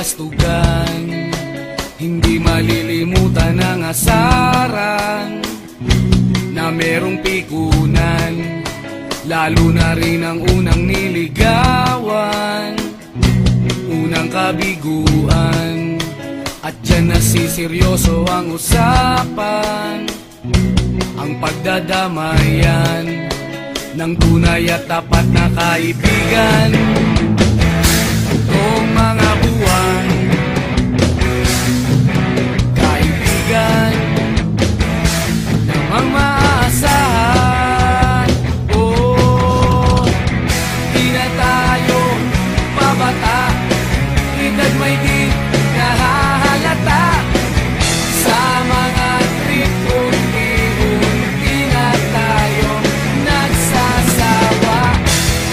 kastugan, hindi malilimutan ang asaran na merong pikunan, lalo na rin ang unang niligawan, unang kabiguan. At dyan nasiseryoso ang usapan, ang pagdadamayan ng tunay at tapat na kaibigan. Itong mga buwan, kaibigan namang maaasahan. Oh, di na tayo pabata, edad may di nahahalata. Sa mga trip unti-unti na tayo nagsasawa.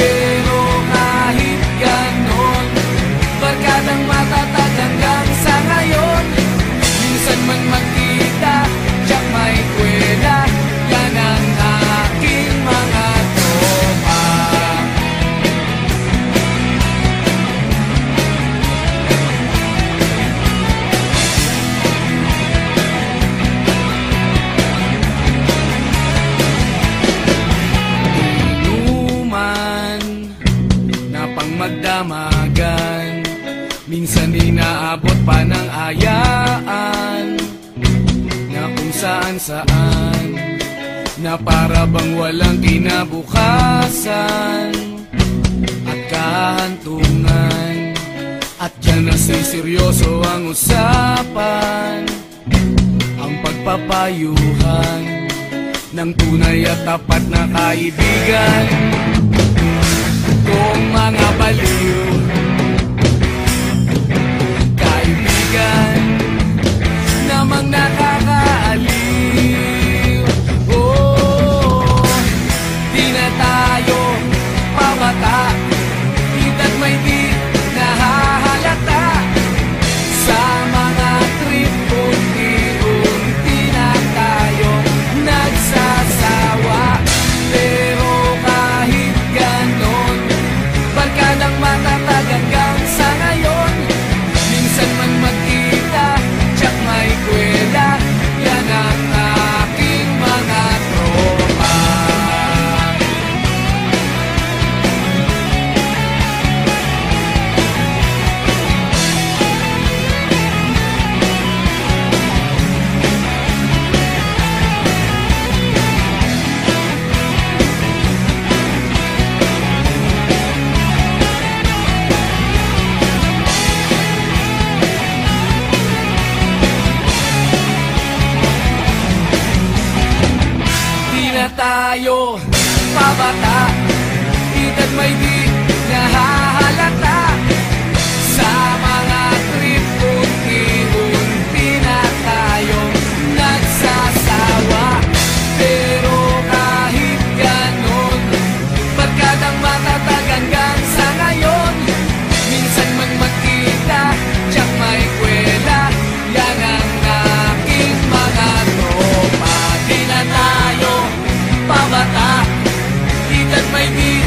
Pero kahit ganon, barkadang matatag hanggang sa ngayon. Minsan man magkita, tiyak may kwela, yan ang aking mga tropa. Inuman na pang magdamagan, minsan inaabot pa ng ayaan, na kung saan-saan, na para bang walang kinabukasan at kahantungan. At dyan nasiseryoso ang usapan, ang pagpapayuhan ng tunay at tapat na kaibigan. Kung mga baliw, kaibigan namang nakakaaliw. Oh, di na tayo pabata, edad may di nahahalata. Sa mga trip unti-unti na tayo nagsasawa. Pero kahit ganon, barkadang matatag hanggang sa ngayon. Minsan man magkita, tiyak may kwela, yan ang aking mga tropa. Tayo pabata, edad may di nahahalata. Sa mga trip unti-unti na tayo nagsasawa. Pero kahit ganon, barkadang matatag hanggang sa ngayon. Minsan man magkita, tiyak may kwela, yan ang aking mga tropa. Di na tayo pabata, edad may di